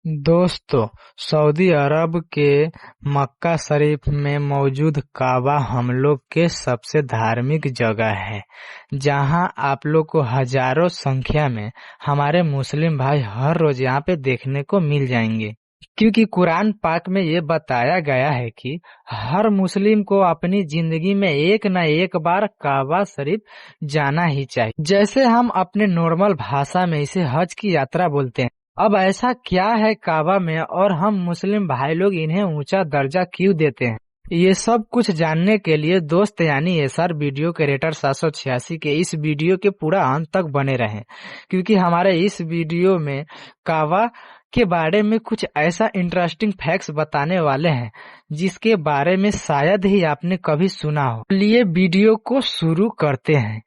दोस्तों, सऊदी अरब के मक्का शरीफ में मौजूद काबा हम लोग के सबसे धार्मिक जगह है, जहां आप लोग को हजारों संख्या में हमारे मुस्लिम भाई हर रोज यहाँ पे देखने को मिल जाएंगे। क्योंकि कुरान पाक में ये बताया गया है कि हर मुस्लिम को अपनी जिंदगी में एक न एक बार काबा शरीफ जाना ही चाहिए। जैसे हम अपने नॉर्मल भाषा में इसे हज की यात्रा बोलते हैं। अब ऐसा क्या है काबा में और हम मुस्लिम भाई लोग इन्हें ऊंचा दर्जा क्यों देते हैं? ये सब कुछ जानने के लिए दोस्त यानी एसआर वीडियो क्रिएटर 786 के इस वीडियो के पूरा अंत तक बने रहें, क्योंकि हमारे इस वीडियो में काबा के बारे में कुछ ऐसा इंटरेस्टिंग फैक्ट्स बताने वाले हैं जिसके बारे में शायद ही आपने कभी सुना हो। चलिए वीडियो को शुरू करते हैं।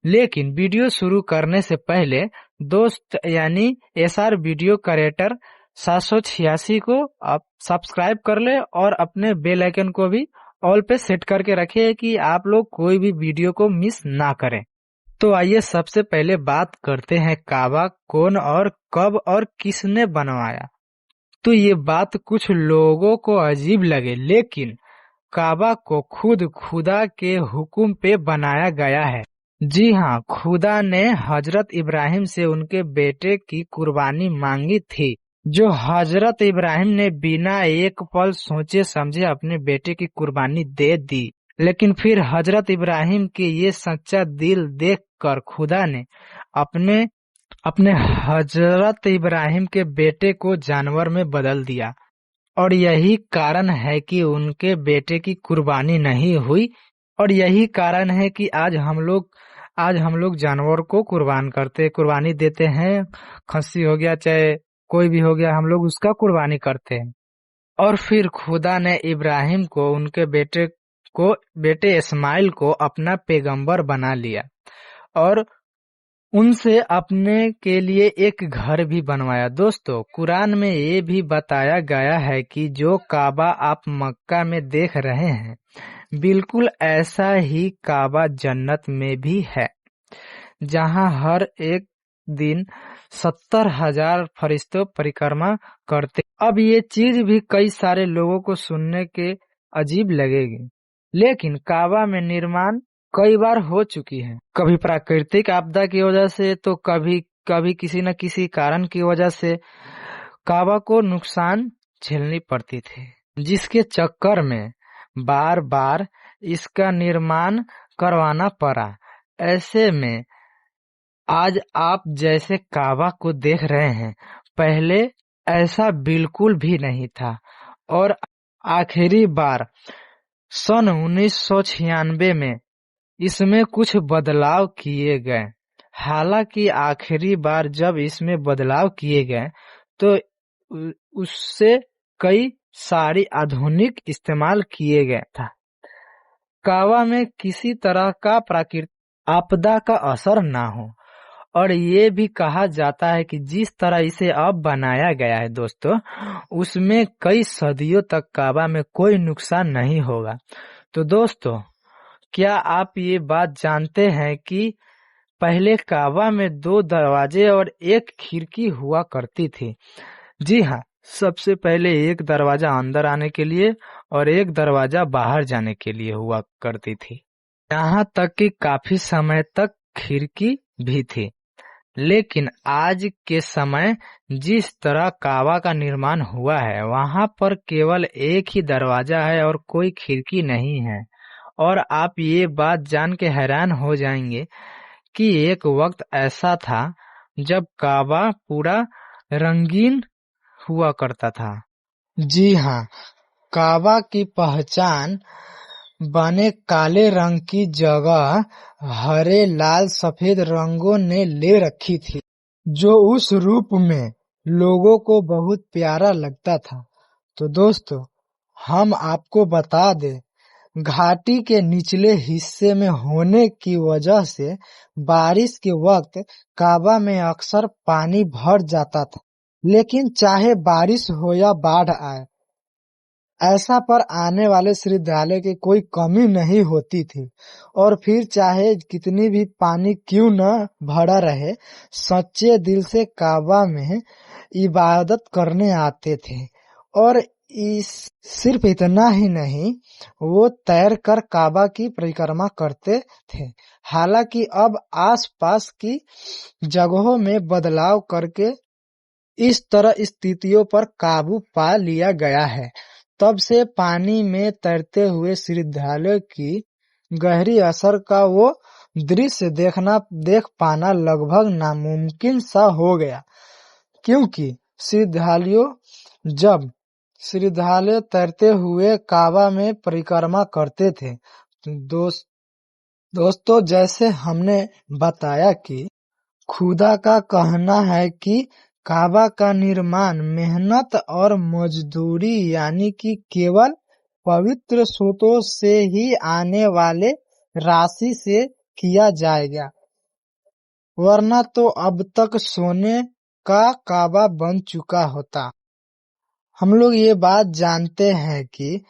लेकिन वीडियो शुरू करने से पहले दोस्त यानी एसआर वीडियो क्रिएटर 786 को आप सब्सक्राइब कर ले और अपने बेल आइकन को भी ऑल पे सेट करके रखिए कि आप लोग कोई भी वीडियो को मिस ना करें। तो आइए सबसे पहले बात करते हैं काबा कौन और कब और किसने बनवाया। तो ये बात कुछ लोगों को अजीब लगे, लेकिन काबा को खुद खुदा के हुक्म पे बनाया गया है। जी हाँ, खुदा ने हजरत इब्राहिम से उनके बेटे की कुर्बानी मांगी थी, जो हजरत इब्राहिम ने बिना एक पल सोचे समझे अपने बेटे की कुर्बानी दे दी। लेकिन फिर हजरत इब्राहिम के ये सच्चा दिल देखकर खुदा ने अपने हजरत इब्राहिम के बेटे को जानवर में बदल दिया, और यही कारण है कि उनके बेटे की कुर्बानी नहीं हुई। और यही कारण है कि आज हम लोग जानवर को कुर्बानी देते हैं। खस्सी हो गया चाहे कोई भी हो गया, हम लोग उसका कुर्बानी करते हैं। और फिर खुदा ने इब्राहिम को उनके बेटे इस्माइल को अपना पैगंबर बना लिया और उनसे अपने के लिए एक घर भी बनवाया। दोस्तों, कुरान में ये भी बताया गया है कि जो काबा आप मक्का में देख रहे हैं, बिल्कुल ऐसा ही काबा जन्नत में भी है, जहां हर एक दिन 70,000 फरिश्ते परिक्रमा करते। अब ये चीज भी कई सारे लोगों को सुनने के अजीब लगेगी, लेकिन काबा में निर्माण कई बार हो चुकी है। कभी प्राकृतिक आपदा की वजह से तो कभी किसी न किसी कारण की वजह से काबा को नुकसान झेलनी पड़ती थी, जिसके चक्कर में बार बार इसका निर्माण करवाना पड़ा। ऐसे में आज आप जैसे काबा को देख रहे हैं, पहले ऐसा बिल्कुल भी नहीं था। और आखिरी बार सन 1996 में इसमें कुछ बदलाव किए गए। हालांकि आखिरी बार जब इसमें बदलाव किए गए तो उससे कई सारी आधुनिक इस्तेमाल किए गए था। काबा में किसी तरह का प्राकृतिक आपदा का असर ना हो। और ये भी कहा जाता है कि जिस तरह इसे अब बनाया गया है दोस्तों, उसमें कई सदियों तक काबा में कोई नुकसान नहीं होगा। तो दोस्तों, क्या आप ये बात जानते हैं कि पहले काबा में 2 दरवाजे और 1 खिड़की हुआ करती थी? जी हाँ, सबसे पहले एक दरवाजा अंदर आने के लिए और एक दरवाजा बाहर जाने के लिए हुआ करती थी। यहाँ तक कि काफी समय तक खिड़की भी थी। लेकिन आज के समय जिस तरह काबा का निर्माण हुआ है, वहाँ पर केवल एक ही दरवाजा है और कोई खिड़की नहीं है। और आप ये बात जान के हैरान हो जाएंगे कि एक वक्त ऐसा था जब काबा पूरा रंगीन हुआ करता था। जी हाँ, काबा की पहचान बने काले रंग की जगह हरे, लाल, सफेद रंगों ने ले रखी थी, जो उस रूप में लोगों को बहुत प्यारा लगता था। तो दोस्तों, हम आपको बता दें, घाटी के निचले हिस्से में होने की वजह से बारिश के वक्त काबा में अक्सर पानी भर जाता था। लेकिन चाहे बारिश हो या बाढ़ आए, ऐसा पर आने वाले श्रद्धालु की कोई कमी नहीं होती थी। और फिर चाहे कितनी भी पानी क्यों न भरा रहे, सच्चे दिल से काबा में इबादत करने आते थे। और इस सिर्फ इतना ही नहीं, वो तैर कर काबा की परिक्रमा करते थे। हालांकि अब आसपास की जगहों में बदलाव करके इस तरह स्थितियों पर काबू पा लिया गया है। तब से पानी में तैरते हुए श्रद्धालुओं की गहरी असर का वो दृश्य देख पाना लगभग नामुमकिन सा हो गया, क्योंकि श्रद्धालुओं जब श्रद्धालु तैरते हुए काबा में परिक्रमा करते थे। दोस्तों, जैसे हमने बताया कि खुदा का कहना है कि काबा का निर्माण मेहनत और मजदूरी यानी कि केवल पवित्र स्रोतों से ही आने वाले राशि से किया जाएगा, वरना तो अब तक सोने का काबा बन चुका होता। हम लोग ये बात जानते हैं कि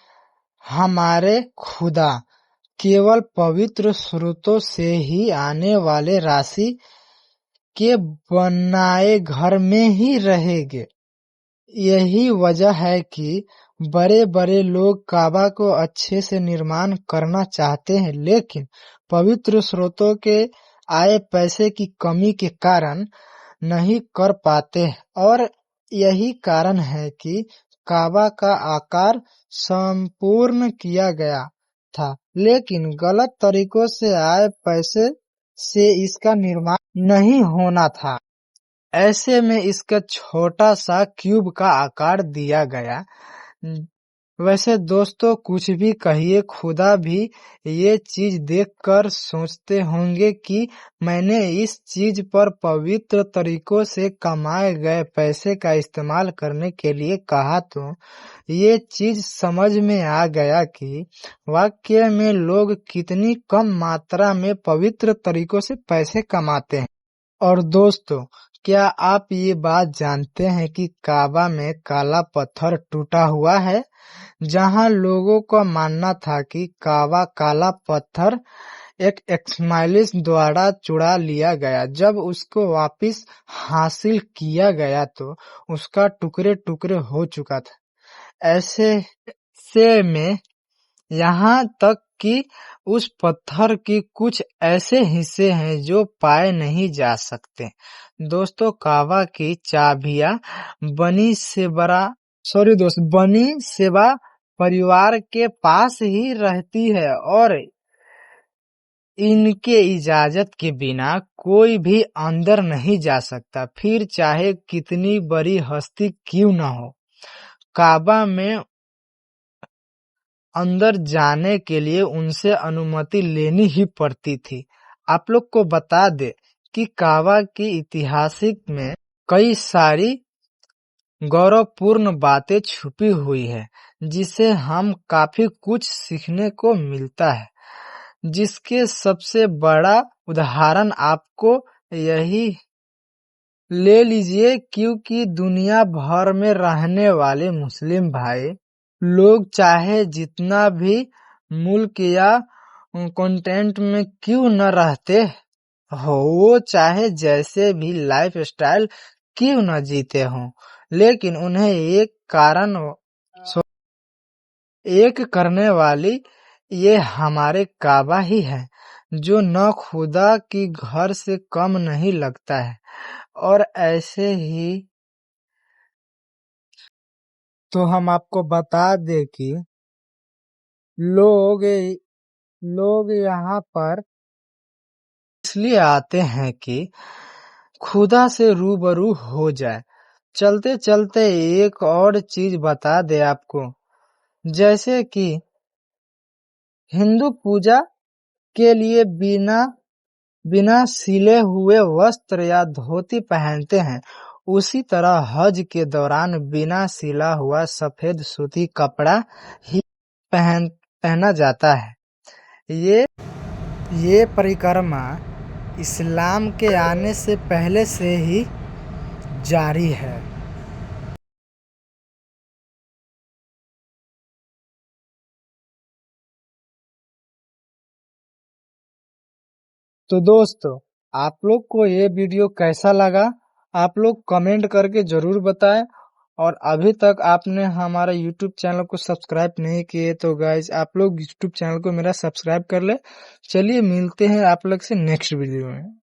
हमारे खुदा केवल पवित्र स्रोतों से ही आने वाले राशि के बनाए घर में ही रहेंगे। यही वजह है कि बड़े बड़े लोग काबा को अच्छे से निर्माण करना चाहते हैं, लेकिन पवित्र स्रोतों के आए पैसे की कमी के कारण नहीं कर पाते। और यही कारण है कि काबा का आकार संपूर्ण किया गया था, लेकिन गलत तरीकों से आए पैसे से इसका निर्माण नहीं होना था। ऐसे में इसका छोटा सा क्यूब का आकार दिया गया। वैसे दोस्तों, कुछ भी कहिए, खुदा भी ये चीज देखकर सोचते होंगे कि मैंने इस चीज पर पवित्र तरीकों से कमाए गए पैसे का इस्तेमाल करने के लिए कहा, तो ये चीज समझ में आ गया कि वाकई में लोग कितनी कम मात्रा में पवित्र तरीकों से पैसे कमाते हैं। और दोस्तों, क्या आप ये बात जानते हैं कि काबा में काला पत्थर टूटा हुआ है? जहां लोगों का मानना था कि काला पत्थर एक इस्माइलिस द्वारा चुरा लिया गया। जब उसको वापस हासिल किया गया तो उसका टुकड़े टुकड़े हो चुका था। ऐसे से में यहाँ तक कि उस पत्थर की कुछ ऐसे हिस्से हैं जो पाए नहीं जा सकते। दोस्तों, काबा की चाबियां बनी सेवा परिवार के पास ही रहती है, और इनके इजाजत के बिना कोई भी अंदर नहीं जा सकता, फिर चाहे कितनी बड़ी हस्ती क्यों न हो। काबा में अंदर जाने के लिए उनसे अनुमति लेनी ही पड़ती थी। आप लोग को बता दे कि काबा की इतिहासिक में कई सारी गौरवपूर्ण बातें छुपी हुई है, जिसे हम काफी कुछ सीखने को मिलता है। जिसके सबसे बड़ा उदाहरण आपको यही ले लीजिए, क्योंकि दुनिया भर में रहने वाले मुस्लिम भाई लोग चाहे जितना भी मुल्क या कॉन्टिनेंट में क्यों न रहते हो, वो चाहे जैसे भी लाइफ स्टाइल क्यों न जीते हों, लेकिन उन्हें एक करने वाली ये हमारे काबा ही है, जो न खुदा की घर से कम नहीं लगता है। और ऐसे ही तो हम आपको बता दे कि लोग लोग यहाँ पर इसलिए आते हैं कि खुदा से रूबरू हो जाए। चलते चलते एक और चीज बता दे आपको, जैसे कि हिंदू पूजा के लिए बिना सिले हुए वस्त्र या धोती पहनते हैं, उसी तरह हज के दौरान बिना सिला हुआ सफेद सूती कपड़ा ही पहना जाता है। ये परिक्रमा इस्लाम के आने से पहले से ही जारी है। तो दोस्तों, आप लोग को ये वीडियो कैसा लगा, आप लोग कमेंट करके जरूर बताएं। और अभी तक आपने हमारा यूट्यूब चैनल को सब्सक्राइब नहीं किए तो गाइज आप लोग यूट्यूब चैनल को मेरा सब्सक्राइब कर ले। चलिए मिलते हैं आप लोग से नेक्स्ट वीडियो में।